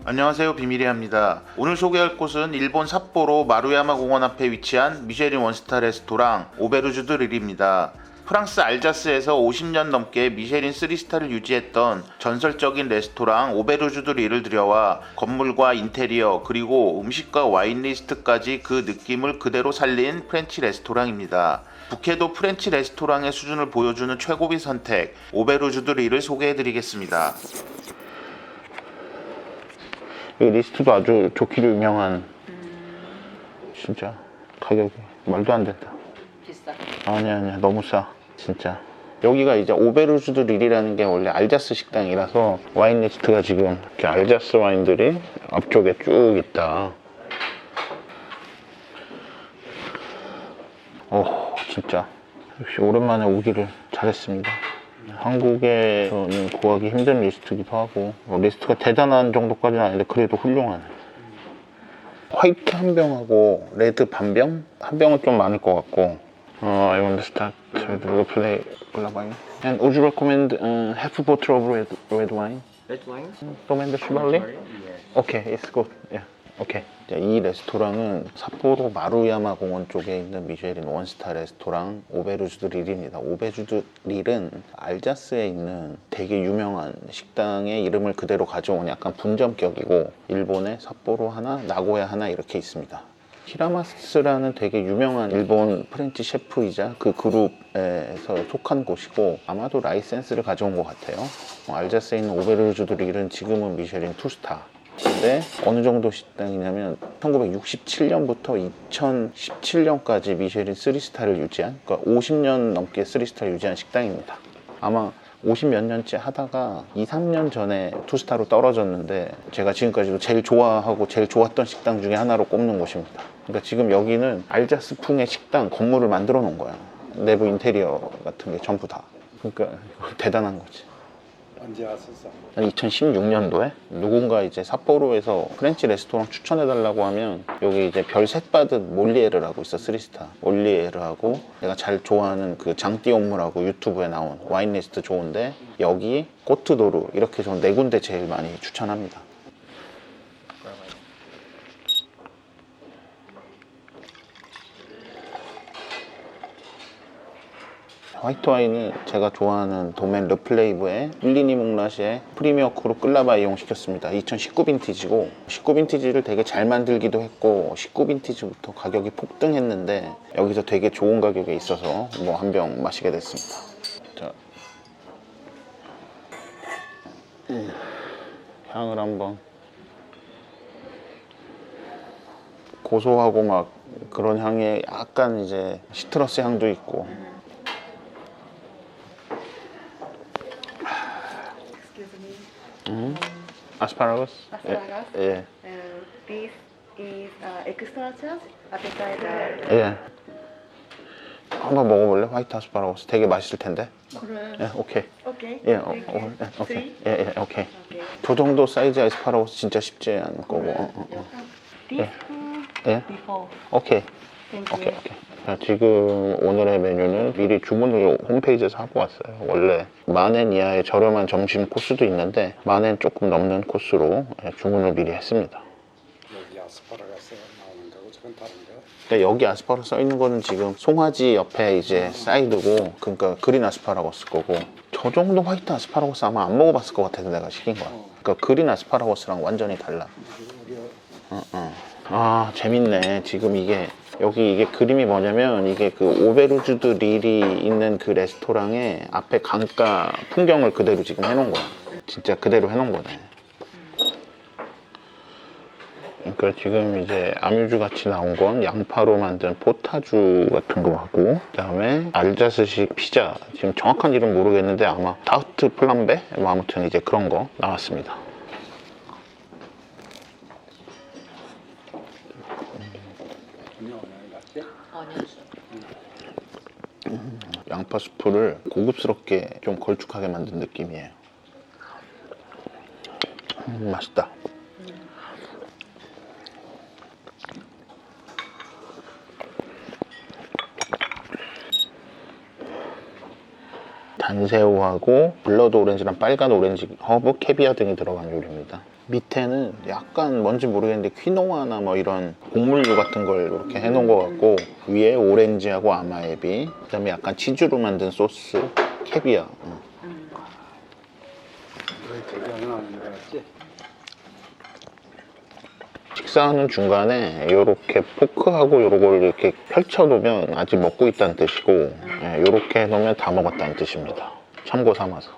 안녕하세요, 비밀이합니다. 오늘 소개할 곳은 일본 삿포로 마루야마 공원 앞에 위치한 미쉐린 원스타 레스토랑 오베르주드 릴입니다. 프랑스 알자스에서 50년 넘게 미쉐린 3스타를 유지했던 전설적인 레스토랑 오베르주드 릴을 들여와 건물과 인테리어 그리고 음식과 와인 리스트까지 그 느낌을 그대로 살린 프렌치 레스토랑입니다. 북해도 프렌치 레스토랑의 수준을 보여주는 최고비 선택 오베르주드 릴을 소개해드리겠습니다. 이 리스트도 아주 좋기로 유명한. 진짜 가격이 말도 안 된다. 비싸. 아니야 너무 싸 진짜. 여기가 이제 오베르주드 릴이라는 게 원래 알자스 식당이라서 와인 리스트가 지금 이렇게 알자스 와인들이 앞쪽에 쭉 있다. 진짜 역시 오랜만에 오기를 잘했습니다. 한국에서는 구하기 힘든 리스트기도 하고, 리스트가 대단한 정도까지는 아닌데 그래도 훌륭하네. 화이트 한 병하고 레드 반 병? 한 병은 좀 많을 것 같고. I want to start with the play wine. And would you recommend half a bottle of red wine? Red wine? Recommend Chevrolet? Yes. Okay, it's good. Yeah. Okay. 이 레스토랑은 삿포로 마루야마 공원 쪽에 있는 미쉐린 원스타 레스토랑 오베르주드 릴입니다. 오베르주드 릴은 알자스에 있는 되게 유명한 식당의 이름을 그대로 가져온 약간 분점격이고, 일본에 삿포로 하나, 나고야 하나 이렇게 있습니다. 히라마스라는 되게 유명한 일본 프렌치 셰프이자 그 그룹에서 속한 곳이고, 아마도 라이센스를 가져온 것 같아요. 알자스에 있는 오베르주드 릴은 지금은 미쉐린 2스타. 근데 어느 정도 식당이냐면 1967년부터 2017년까지 미쉐린 3스타를 유지한, 그러니까 50년 넘게 3스타를 유지한 식당입니다. 아마 50 몇 년째 하다가 2, 3년 전에 2스타로 떨어졌는데, 제가 지금까지도 제일 좋아하고 제일 좋았던 식당 중에 하나로 꼽는 곳입니다. 그러니까 지금 여기는 알자스풍의 식당 건물을 만들어 놓은 거야. 내부 인테리어 같은 게 전부 다. 그러니까 대단한 거지. 언제 왔었어? 2016년도에 누군가 이제 삿포로에서 프렌치 레스토랑 추천해달라고 하면, 여기 이제 별 셋 받은 몰리에르라고 있어, 3스타 몰리에르하고, 내가 잘 좋아하는 그 장띠온무라고 유튜브에 나온 와인 리스트 좋은데, 여기 꼬트도르 이렇게 저는 네 군데 제일 많이 추천합니다. 화이트 와인은 제가 좋아하는 도멘 르플레이브의 일리니 몽라시의 프리미어 크루 끌라바 이용시켰습니다. 2019 빈티지고, 19 빈티지를 되게 잘 만들기도 했고 19 빈티지부터 가격이 폭등했는데 여기서 되게 좋은 가격에 있어서 뭐 한 병 마시게 됐습니다. 자, 향을 한번. 고소하고 막 그런 향에 약간 이제 시트러스 향도 있고. 아스파라거스? Asparagus. 예. This is extra charge appetizer. 예. 한번 먹어볼래? 화이트 아스파라거스 되게 맛있을 텐데. 그래. 예, 오케이. 오케이. 예, Thank you. 오케이. Three? 예, 예, 오케이. 오케이. 저 정도 사이즈 아스파라거스 진짜 쉽지 않을 거고. This 예, before. 오케이. Thank 오케이, you. 오케이. 자, 지금 오늘의 메뉴는 미리 주문을 홈페이지에서 하고 왔어요. 원래 10,000엔 이하의 저렴한 점심 코스도 있는데 10,000엔 조금 넘는 코스로 주문을 미리 했습니다. 여기 아스파라가스 나오는 거고 저건 다른 거? 그러니까 여기 아스파라거스 써 있는 거는 지금 송아지 옆에 이제 사이드고, 그러니까 그린 아스파라거스 거고, 저 정도 화이트 아스파라거스 아마 안 먹어봤을 것 같아서 내가 시킨 거야. 그러니까 그린 아스파라거스랑 완전히 달라. 아, 재밌네. 지금 이게 이게 그림이 뭐냐면, 이게 그 오베르주드 릴이 있는 그 레스토랑의 앞에 강가 풍경을 그대로 지금 해놓은 거야. 진짜 그대로 해놓은 거네. 그러니까 지금 이제 아뮤즈 같이 나온 건 양파로 만든 포타주 같은 거 하고, 그다음에 알자스식 피자, 지금 정확한 이름 모르겠는데 아마 타르트 플람베? 뭐 아무튼 이제 그런 거 나왔습니다. 양파 수프를 고급스럽게 좀 걸쭉하게 만든 느낌이에요. 맛있다. 단새우하고 블러드 오렌지랑 빨간 오렌지, 허브, 캐비아 등이 들어간 요리입니다. 밑에는 약간 뭔지 모르겠는데 퀴노아나 뭐 이런 곡물류 같은 걸 이렇게 해놓은 것 같고, 위에 오렌지하고 아마에비, 그 다음에 약간 치즈로 만든 소스, 캐비아. 저기 나오는 거 같지? 식사하는 중간에 이렇게 포크하고 요걸 이렇게 펼쳐놓으면 아직 먹고 있다는 뜻이고, 이렇게 해놓으면 다 먹었다는 뜻입니다. 참고 삼아서.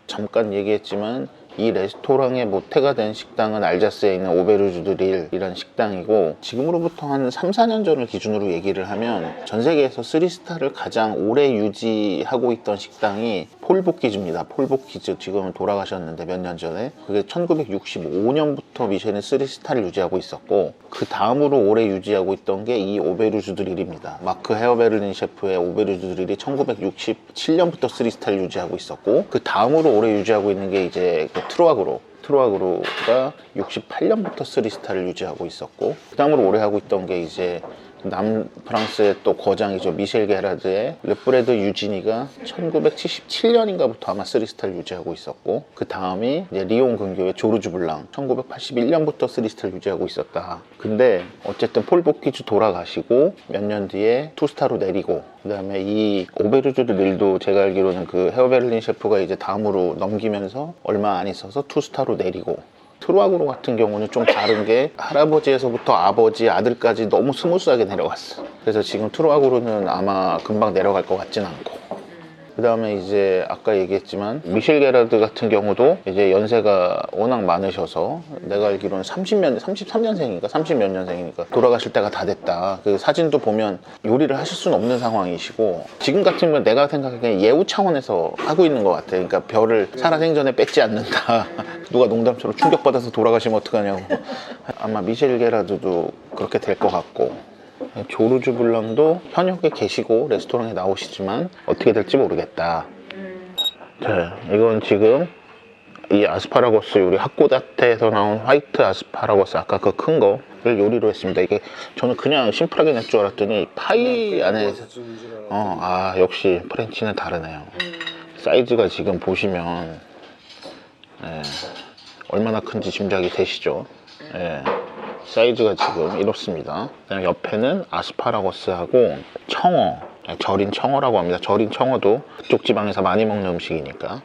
잠깐 얘기했지만 이 레스토랑의 모태가 된 식당은 알자스에 있는 오베르주 드릴이라는 식당이고, 지금으로부터 한 3, 4년 전을 기준으로 얘기를 하면 전 세계에서 3스타를 가장 오래 유지하고 있던 식당이 폴보키즈입니다. 폴보키즈. 지금은 돌아가셨는데 몇 년 전에. 그게 1965년부터 미쉐린 3스타를 유지하고 있었고, 그 다음으로 오래 유지하고 있던 게 이 오베르주 드릴입니다. 마크 헤어베를린 셰프의 오베르주 드릴이 1967년부터 3스타를 유지하고 있었고, 그 다음으로 오래 유지하고 있는 게 이제 트루아그로가 68년부터 3스타를 유지하고 있었고, 그 다음으로 오래 하고 있던 게 이제 남프랑스의 또 거장이죠. 미셸 게라드의 르브레드 유지니가 1977년인가부터 아마 3스타를 유지하고 있었고, 그 다음이 이제 리옹 근교의 조르주 블랑 1981년부터 3스타를 유지하고 있었다. 근데 어쨌든 폴보키즈 돌아가시고 몇 년 뒤에 2스타로 내리고, 그 다음에 이 오베르주 드릴도 제가 알기로는 그 헤어베를린 셰프가 이제 다음으로 넘기면서 얼마 안 있어서 2스타로 내리고, 트루아그로 같은 경우는 좀 다른 게 할아버지에서부터 아버지, 아들까지 너무 스무스하게 내려갔어. 그래서 지금 트루아그로는 아마 금방 내려갈 것 같진 않고, 그 다음에 이제 아까 얘기했지만 미셸 게라드 같은 경우도 이제 연세가 워낙 많으셔서, 내가 알기로는 33년생인가 30몇 년생이니까 돌아가실 때가 다 됐다. 그 사진도 보면 요리를 하실 수는 없는 상황이시고, 지금 같으면 내가 생각하기엔 예우 차원에서 하고 있는 것 같아. 그러니까 별을 살아생전에 뺏지 않는다. 누가 농담처럼 충격받아서 돌아가시면 어떡하냐고. 아마 미셸 게라드도 그렇게 될 것 같고, 조르주 블랑도 현역에 계시고 레스토랑에 나오시지만 어떻게 될지 모르겠다. 자, 이건 지금 이 아스파라거스 요리, 핫고다테에서 나온 화이트 아스파라거스, 아까 그 큰 거를 요리로 했습니다. 이게 저는 그냥 심플하게 낼 줄 알았더니 파이 안에 역시 프렌치는 다르네요. 사이즈가 지금 보시면 얼마나 큰지 짐작이 되시죠? 사이즈가 지금 이렇습니다. 그다음에 옆에는 아스파라거스하고 청어, 절인 청어라고 합니다. 절인 청어도 그쪽 지방에서 많이 먹는 음식이니까.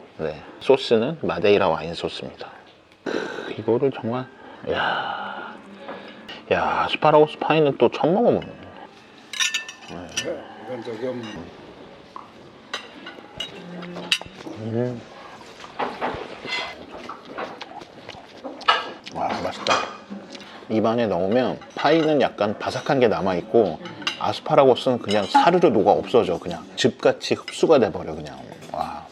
소스는 마데이라 와인 소스입니다. 이거를 정말 야, 아스파라거스 파이는 또 처음 먹어보네. 이건 저기 와, 맛있다. 입안에 넣으면 파이는 약간 바삭한 게 남아있고, 아스파라거스는 그냥 사르르 녹아 없어져. 그냥 즙같이 흡수가 돼버려 그냥. 와.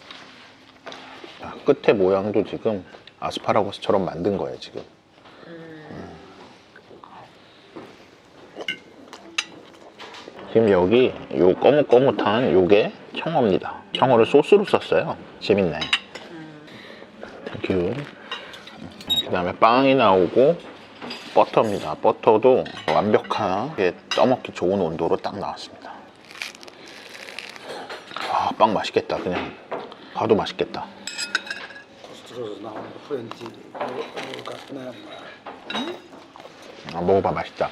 끝에 모양도 지금 아스파라거스처럼 만든 거예요 지금. 지금 여기 요 거뭇거뭇한 요게 청어입니다. 청어를 소스로 썼어요. 재밌네. 땡큐. 그 다음에 빵이 나오고 버터입니다. 버터도 완벽하게 떠먹기 좋은 온도로 딱 나왔습니다. 아, 빵 맛있겠다. 그냥 봐도 맛있겠다. 코스트로에서 나오는 프렌치 같네. 먹어봐, 맛있다.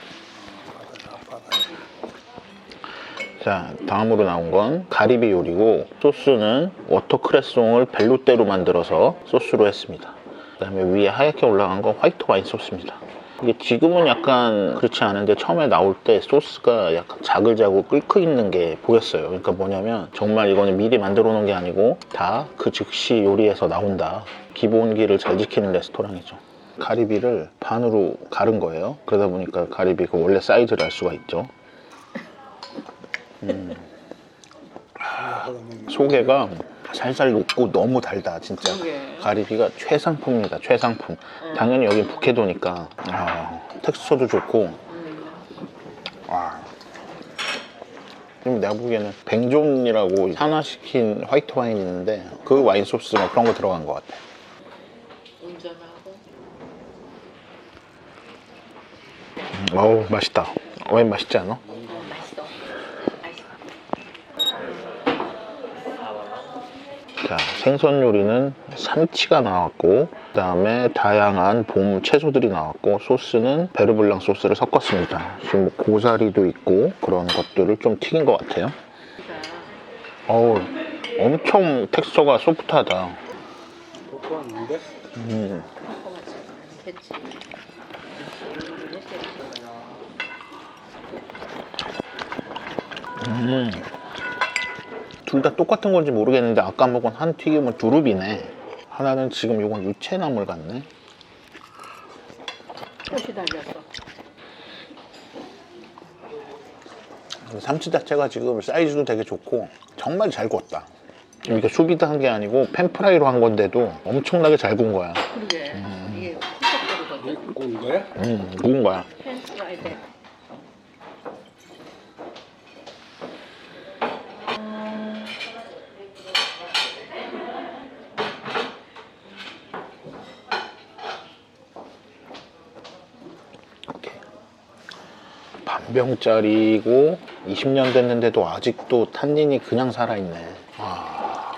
자, 다음으로 나온 건 가리비 요리고, 소스는 워터크레송을 벨루떼로 만들어서 소스로 했습니다. 그 다음에 위에 하얗게 올라간 건 화이트 와인 소스입니다. 이게 지금은 약간 그렇지 않은데, 처음에 나올 때 소스가 약간 자글자글 끓고 있는 게 보였어요. 그러니까 뭐냐면 정말 이거는 미리 만들어 놓은 게 아니고 다 그 즉시 요리해서 나온다. 기본기를 잘 지키는 레스토랑이죠. 가리비를 반으로 가른 거예요. 그러다 보니까 가리비 그 원래 사이즈를 알 수가 있죠. 소개가 살살 녹고 너무 달다 진짜. 가리비가 최상품입니다. 최상품. 당연히 여긴 북해도니까 텍스처도 좋고. 그럼 내가 보기에는 뱅존이라고 산화시킨 화이트 와인이 있는데, 그 와인 소스 뭐 그런 거 들어간 것 같아. 운전하고 어우, 맛있다. 와인 맛있지 않아? 맛있어. 자, 자, 생선 요리는 삼치가 나왔고, 그 다음에 다양한 봄 채소들이 나왔고, 소스는 베르블랑 소스를 섞었습니다. 지금 뭐 고사리도 있고 그런 것들을 좀 튀긴 것 같아요. 어우, 엄청 텍스처가 소프트하다. 먹고 왔는데 됐지. 둘 다 똑같은 건지 모르겠는데 아까 먹은 한 튀김은 두릅이네. 하나는 지금 이건 유채나물 같네. 꽃이 달렸어. 삼치 자체가 지금 사이즈도 되게 좋고 정말 잘 구웠다. 이게 수비드 한 게 아니고 팬프라이로 한 건데도 엄청나게 잘 구운 거야. 그러게. 이게 후석거리거든. 구운 거야? 구운 거야. 펜스라이드. 반병짜리고 20년 됐는데도 아직도 탄닌이 그냥 살아있네. 와.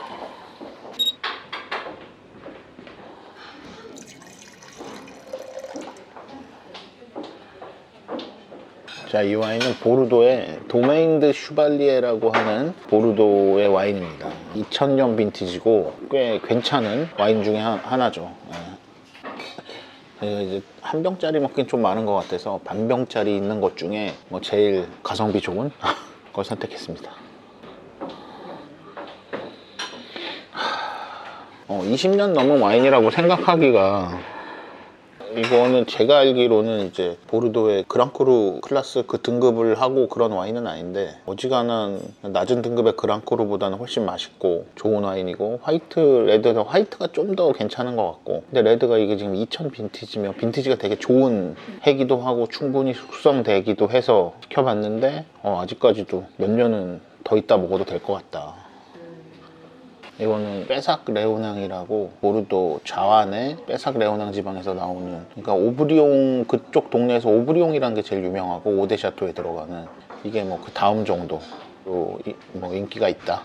자, 이 와인은 보르도의 도메인 슈발리에라고 하는 보르도의 와인입니다. 2000년 빈티지고 꽤 괜찮은 와인 중에 하나죠. 이제 한 병짜리 먹긴 좀 많은 것 같아서 반 병짜리 있는 것 중에 뭐 제일 가성비 좋은 걸 선택했습니다. 20년 넘은 와인이라고 생각하기가, 이거는 제가 알기로는 이제 보르도의 그랑크루 클래스 그 등급을 하고 그런 와인은 아닌데, 어지간한 낮은 등급의 그랑크루보다는 훨씬 맛있고 좋은 와인이고, 레드가 화이트가 좀 더 괜찮은 것 같고, 근데 레드가 이게 지금 2000 빈티지면 빈티지가 되게 좋은 해기도 하고 충분히 숙성되기도 해서 시켜봤는데 아직까지도 몇 년은 더 있다 먹어도 될 것 같다. 이거는 빼삭 레오낭이라고 보르도 좌완의 빼삭 레오낭 지방에서 나오는, 그러니까 오브리옹, 그쪽 동네에서 오브리옹이라는 게 제일 유명하고 오데샤토에 들어가는, 이게 뭐 그 다음 정도로 뭐 인기가 있다.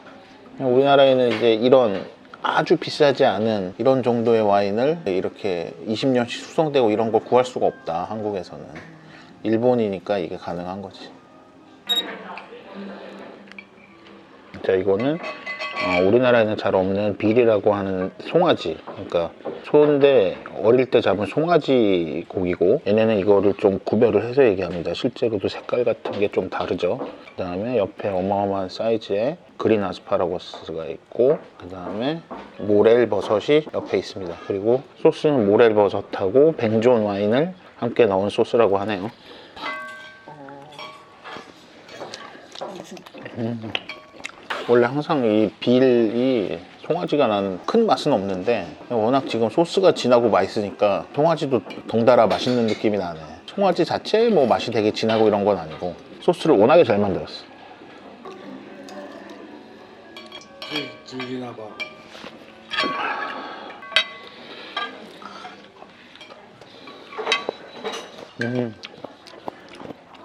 우리나라에는 이제 이런 아주 비싸지 않은 이런 정도의 와인을 이렇게 20년씩 숙성되고 이런 걸 구할 수가 없다, 한국에서는. 일본이니까 이게 가능한 거지. 자, 이거는 우리나라에는 잘 없는 빌이라고 하는 송아지, 그러니까 소인데 어릴 때 잡은 송아지 고기고, 얘네는 이거를 좀 구별을 해서 얘기합니다. 실제로도 색깔 같은 게 좀 다르죠. 그 다음에 옆에 어마어마한 사이즈의 그린 아스파라거스가 있고, 그 다음에 모렐 버섯이 옆에 있습니다. 그리고 소스는 모렐 버섯하고 벤존 와인을 함께 넣은 소스라고 하네요. 원래 항상 이 빌이 송아지가 난 큰 맛은 없는데, 워낙 지금 소스가 진하고 맛있으니까 송아지도 덩달아 맛있는 느낌이 나네. 송아지 자체의 뭐 맛이 되게 진하고 이런 건 아니고 소스를 워낙에 잘 만들었어. 즐기나 봐.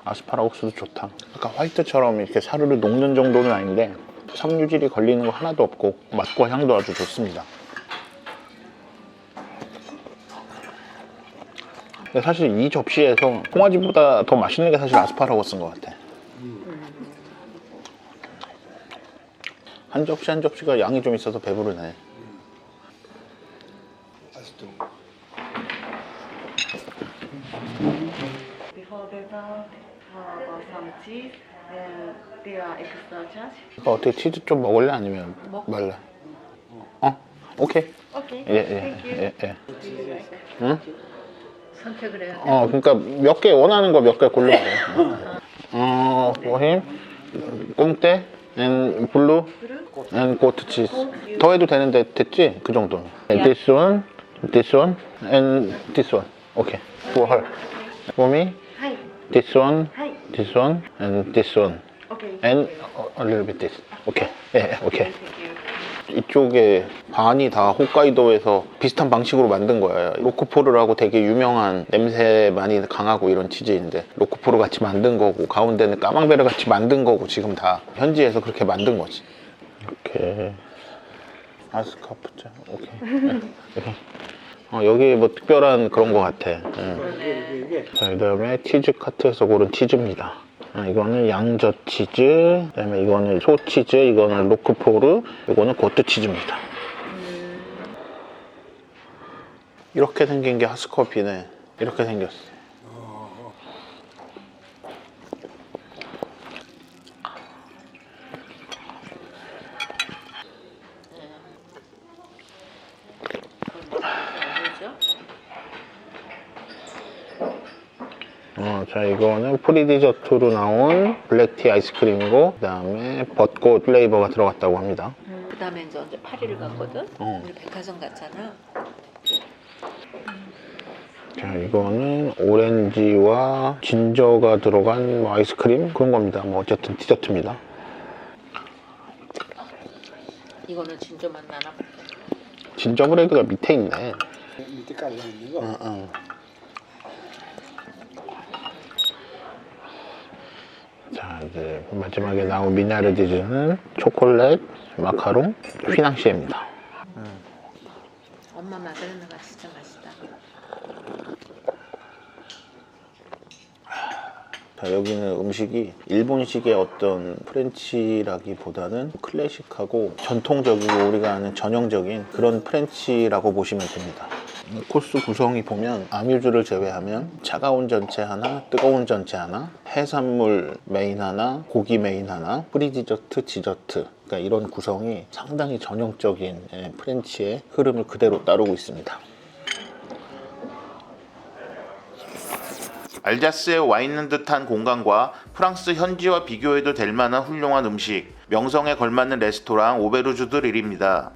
아스파라거스도 좋다. 아까 화이트처럼 이렇게 사르르 녹는 정도는 아닌데 섬유질이 걸리는 거 하나도 없고 맛과 향도 아주 좋습니다. 근데 사실 이 접시에서 송아지보다 더 맛있는 게 사실 아스파라거스인 것 같아. 한 접시 한 접시가 양이 좀 있어서 배부르네. 아직도 Before dessert, how about some cheese and there are extra charge? 그러니까 어떻게 치즈 좀 먹을래? 아니면 말래? 오케이. Okay. 예, Thank you. 예. 응? 선택을 해야 돼. 그러니까 몇 개 원하는 거 몇 개 골라야 돼. for 꽁대 and blue and goat cheese. 더 해도 되는데 됐지? 그 정도는. This one, and this one. Okay. For her. For me, Hi. this one, Hi. this one, and this one, Okay. and a little bit this. Okay. 예, 오케이. Thank you. 이쪽에 반이 다 홋카이도에서 비슷한 방식으로 만든 거예요. 로크포르라고 되게 유명한 냄새 많이 강하고 이런 치즈인데, 로크포르 같이 만든 거고, 가운데는 까망베르 같이 만든 거고, 지금 다 현지에서 그렇게 만든 거지. 이렇게 아스카프자. 오케이. 네. 여기 뭐 특별한 그런 거 같아. 이게 자, 그다음에 치즈 카트에서 고른 치즈입니다. 이거는 양젓 치즈, 그다음에 이거는 소 치즈, 이거는 로크포르, 이거는 고트 치즈입니다. 이렇게 생긴 게 하스커피네. 이렇게 생겼어. 자, 이거는 프리디저트로 나온 블랙티 아이스크림이고, 그 다음에 벚꽃 플레이버가 들어갔다고 합니다. 그 다음에 이제 언제 파리를 갔거든? 어. 우리 백화점 갔잖아. 자, 이거는 오렌지와 진저가 들어간 뭐 아이스크림? 그런 겁니다. 뭐 어쨌든 디저트입니다. 이거는 진짜 맛 나나? 진저 브레드가 밑에 있네. 밑에 깔려 있는 거. 응. 자, 이제 마지막에 나온 미나르디즈는 초콜릿, 마카롱, 휘낭시에입니다. 엄마 마그레나가 진짜 맛있다. 자, 여기는 음식이 일본식의 어떤 프렌치라기보다는 클래식하고 전통적이고 우리가 아는 전형적인 그런 프렌치라고 보시면 됩니다. 코스 구성이 보면 아뮤즈를 제외하면 차가운 전체 하나, 뜨거운 전체 하나, 해산물 메인 하나, 고기 메인 하나, 프리디저트, 디저트, 그러니까 이런 구성이 상당히 전형적인 프렌치의 흐름을 그대로 따르고 있습니다. 알자스에 와 있는 듯한 공간과 프랑스 현지와 비교해도 될 만한 훌륭한 음식, 명성에 걸맞는 레스토랑 오베르주드 릴입니다.